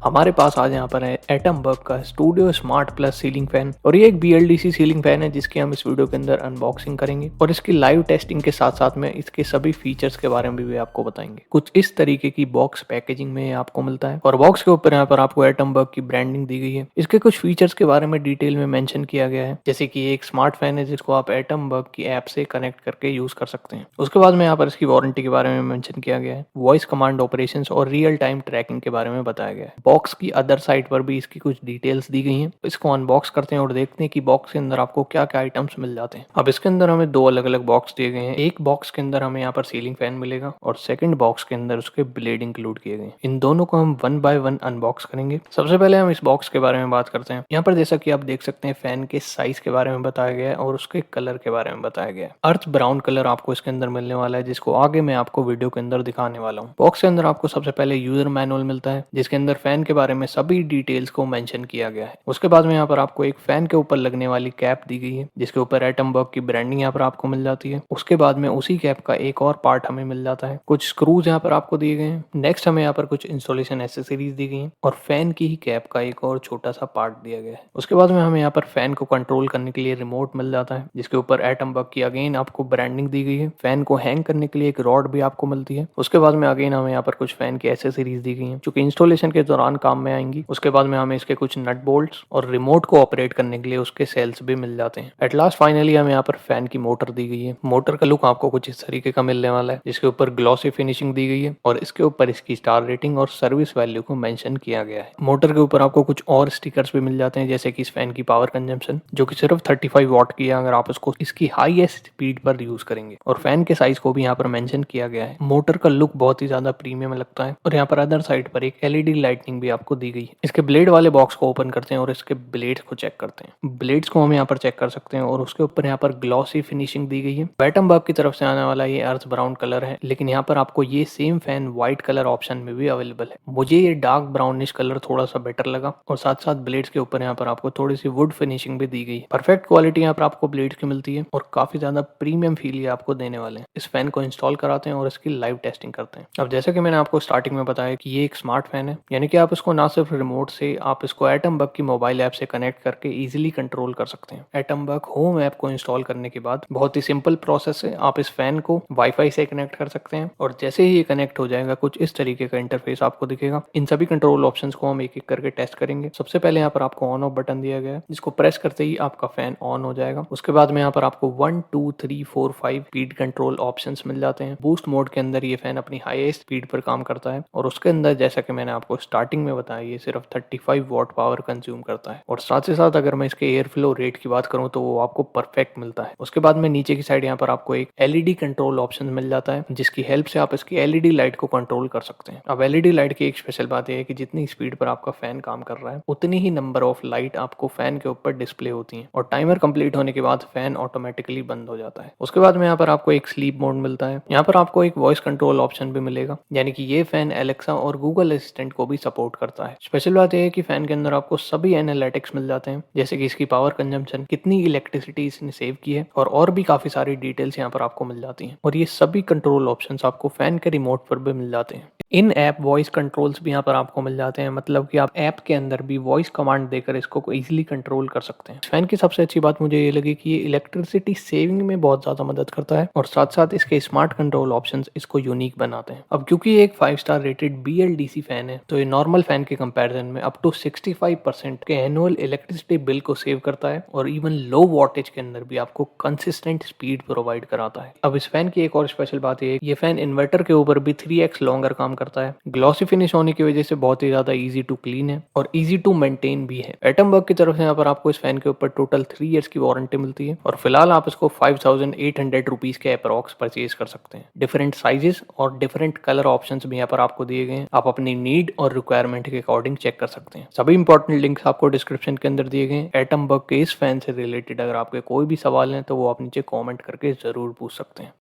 हमारे पास आज यहाँ पर है एटमबर्ग का studio smart plus ceiling fan और ये एक BLDC सीलिंग फैन है जिसकी हम इस वीडियो के अंदर अनबॉक्सिंग करेंगे और इसकी लाइव टेस्टिंग के साथ साथ में इसके सभी फीचर्स के बारे में भी आपको बताएंगे। कुछ इस तरीके की बॉक्स पैकेजिंग में आपको मिलता है और बॉक्स के ऊपर यहाँ पर आपको एटमबर्ग की ब्रांडिंग दी गई है। इसके कुछ फीचर्स के बारे में डिटेल में मेंशन किया गया है, जैसे कि एक स्मार्ट फैन है जिसको आप एटमबर्ग की ऐप से कनेक्ट करके यूज कर सकते हैं। उसके बाद में यहाँ पर इसकी वारंटी के बारे में मेंशन किया गया है, वॉइस कमांड ऑपरेशन और रियल टाइम ट्रैकिंग के बारे में बताया गया है। बॉक्स की अदर साइड पर भी इसकी कुछ डिटेल्स दी गई हैं। इसको अनबॉक्स करते हैं और देखते हैं कि बॉक्स के अंदर आपको क्या क्या आइटम्स मिल जाते हैं। अब इसके अंदर हमें दो अलग अलग बॉक्स दिए गए हैं। एक बॉक्स के अंदर हमें यहाँ पर सीलिंग फैन मिलेगा और सेकंड बॉक्स के अंदर उसके ब्लेड इंक्लूड किए गए। इन दोनों को हम वन बाय वन अनबॉक्स करेंगे। सबसे पहले हम इस बॉक्स के बारे में बात करते हैं। यहाँ पर जैसा कि आप देख सकते हैं फैन के साइज के बारे में बताया गया है और उसके कलर के बारे में बताया गया है। अर्थ ब्राउन कलर आपको इसके अंदर मिलने वाला है, जिसको आगे मैं आपको वीडियो के अंदर दिखाने वाला हूँ। बॉक्स के अंदर आपको सबसे पहले यूजर मैनुअल मिलता है जिसके अंदर फैन के बारे में सभी डिटेल्स को मेंशन किया गया है। उसके बाद में यहाँ पर आपको एक फैन के ऊपर लगने वाली कैप दी गई है जिसके ऊपर एटमबर्ग की ब्रांडिंग यहाँ पर आपको मिल जाती है। उसके बाद में उसी कैप का एक और पार्ट हमें मिल जाता है। कुछ स्क्रूज यहाँ पर आपको दिए गए हैं। नेक्स्ट हमें यहाँ पर कुछ इंस्टॉलेशन एसेसरीज दी गई हैं और फैन की ही कैप का एक और छोटा सा पार्ट दिया गया है। उसके बाद में हमें यहाँ पर फैन को कंट्रोल करने के लिए रिमोट मिल जाता है जिसके ऊपर एटमबर्ग की अगेन आपको ब्रांडिंग दी गई है। फैन को हैंग करने के लिए एक रॉड भी आपको मिलती है। उसके बाद में अगेन हमें यहाँ पर कुछ फैन की एसेसरीज दी गई हैं जो कि इंस्टॉलेशन के दौरान काम में आएंगी। उसके बाद में हमें इसके कुछ नट बोल्ट्स और रिमोट को ऑपरेट करने के लिए उसके सेल्स भी मिल जाते हैं। एट लास्ट फाइनली हमें यहाँ पर फैन की मोटर दी गई है। मोटर का लुक आपको कुछ इस तरीके का मिलने वाला है जिसके ऊपर ग्लॉसी फिनिशिंग दी गई है और इसके ऊपर इसकी स्टार रेटिंग और सर्विस वैल्यू को मेंशन किया गया है। मोटर के ऊपर आपको कुछ और स्टिकर्स भी मिल जाते हैं, जैसे कि इस फैन की पावर कंजम्पशन जो कि सिर्फ 35 वॉट की है अगर आप इसको इसकी हाईएस्ट स्पीड पर यूज करेंगे, और फैन के साइज को भी यहाँ पर मेंशन किया गया है। मोटर का लुक बहुत ही ज्यादा प्रीमियम लगता है और यहाँ पर अदर साइड पर एक LED लाइटनिंग भी आपको दी गई है। इसके ब्लेड वाले बॉक्स को ओपन करते हैं और इसके ब्लेड्स को चेक करते हैं। ब्लेड्स को हम यहाँ पर चेक कर सकते हैं और उसके ऊपर यहाँ पर ग्लॉसी फिनिशिंग दी गई है। एटमबर्ग की तरफ से आने वाला ये अर्थ ब्राउन कलर है, लेकिन यहाँ पर आपको ये same fan white colour option में भी अवेलेबल है। मुझे ये डार्क ब्राउनिश कलर थोड़ा सा बेटर लगा और साथ साथ ब्लेड्स के ऊपर यहाँ पर आपको थोड़ी सी वुड फिनिशिंग भी दी गई है। परफेक्ट क्वालिटी यहाँ पर आपको ब्लेड्स की मिलती है और काफी ज्यादा प्रीमियम फील ये आपको देने वाले हैं। इस फैन को इंस्टॉल कराते हैं और इसकी लाइव टेस्टिंग करते हैं। अब जैसा कि मैंने आपको स्टार्टिंग में बताया कि ये एक स्मार्ट फैन है, यानी कि आप इसको ना सिर्फ रिमोट से, आप इसको एटमबर्ग की मोबाइल ऐप से कनेक्ट करके इजीली कंट्रोल कर सकते हैं। एटमबर्ग होम ऐप को इंस्टॉल करने के बाद बहुत ही सिंपल प्रोसेस है, आप इस फैन को वाईफाई से कनेक्ट कर सकते हैं और जैसे ही ये कनेक्ट हो जाएगा कुछ इस तरीके का इंटरफेस आपको दिखेगा। इन सभी कंट्रोल ऑप्शंस को हम एक एक करके टेस्ट करेंगे। सबसे पहले यहाँ पर आपको ऑन ऑफ बटन दिया गया है जिसको प्रेस करते ही आपका फैन ऑन हो जाएगा। उसके बाद में यहाँ पर आपको 1 2 3 4 5 स्पीड कंट्रोल ऑप्शंस मिल जाते हैं। बूस्ट मोड के अंदर ये फैन अपनी हाईएस्ट स्पीड पर काम करता है और उसके अंदर जैसा कि मैंने आपको स्टार्टिंग में बताया ये सिर्फ 35 वॉट पावर कंज्यूम करता है और साथ ही साथ अगर मैं इसके एयर फ्लो रेट की बात करूं तो वो आपको परफेक्ट मिलता है। उसके बाद में नीचे की साइड यहाँ पर आपको एक LED कंट्रोल ऑप्शन मिल जाता है जिसकी हेल्प से आप इसकी LED लाइट को कंट्रोल कर सकते हैं। अब LED लाइट की एक स्पेशल बात यह है कि जितनी स्पीड पर आपका फैन काम कर रहा है उतनी ही नंबर ऑफ लाइट आपको फैन के ऊपर डिस्प्ले होती है और टाइमर कंप्लीट होने के बाद फैन ऑटोमेटिकली बंद हो जाता है। उसके बाद में यहाँ पर आपको एक स्लीप मोड मिलता है। यहाँ पर आपको एक वॉइस कंट्रोल ऑप्शन भी मिलेगा, यानी कि ये फैन एलेक्सा और गूगल असिस्टेंट को भी सपोर्ट करता है। स्पेशल बात यह है कि फैन के अंदर आपको सभी एनालिटिक्स मिल जाते हैं, जैसे कि इसकी पावर कंजम्पशन, कितनी इलेक्ट्रिसिटी इसने सेव की है और भी काफी सारी डिटेल्स यहाँ पर आपको मिल जाती हैं और ये सभी कंट्रोल ऑप्शंस आपको फैन के रिमोट पर भी मिल जाते हैं। इन ऐप वॉइस कंट्रोल्स भी यहाँ पर आपको मिल जाते हैं, मतलब कि आप ऐप के अंदर भी वॉइस कमांड देकर इसको इजीली कंट्रोल कर सकते हैं। फैन की सबसे अच्छी बात मुझे ये लगी कि ये इलेक्ट्रिसिटी सेविंग में बहुत ज्यादा मदद करता है और साथ साथ इसके स्मार्ट कंट्रोल ऑप्शंस इसको यूनिक बनाते हैं। अब क्योंकि ये एक 5 स्टार रेटेड BLDC फैन है तो ये नॉर्मल फैन के कंपैरिजन में अप टू 65% के एनुअल इलेक्ट्रिसिटी बिल को सेव करता है और इवन लो वॉटेज के अंदर भी आपको कंसिस्टेंट स्पीड प्रोवाइड कराता है। अब इस फैन की एक और स्पेशल बात ये है, ये फैन इन्वर्टर के ऊपर भी 3x लॉन्गर काम करता है। ग्लॉसी फिनिश होने की वजह से बहुत ही ज्यादा इजी टू क्लीन है और इजी टू मेंटेन भी है। एटमबर्ग की तरफ से यहाँ पर आपको इस फैन के ऊपर टोटल 3 इयर्स की वारंटी मिलती है और फिलहाल आप इसको 5800 रुपीज के अप्रॉक्स परचेज कर सकते हैं। डिफरेंट साइजेस और डिफरेंट कलर ऑप्शंस भी यहाँ पर आपको दिए गए हैं, आप अपनी नीड और रिक्वायरमेंट के अकॉर्डिंग चेक कर सकते हैं। सभी इंपॉर्टेंट लिंक्स आपको डिस्क्रिप्शन के अंदर दिए गए हैं। एटमबर्ग के इस फैन से रिलेटेड अगर आपके कोई भी सवाल हैं तो वो आप नीचे कॉमेंट करके जरूर पूछ सकते हैं।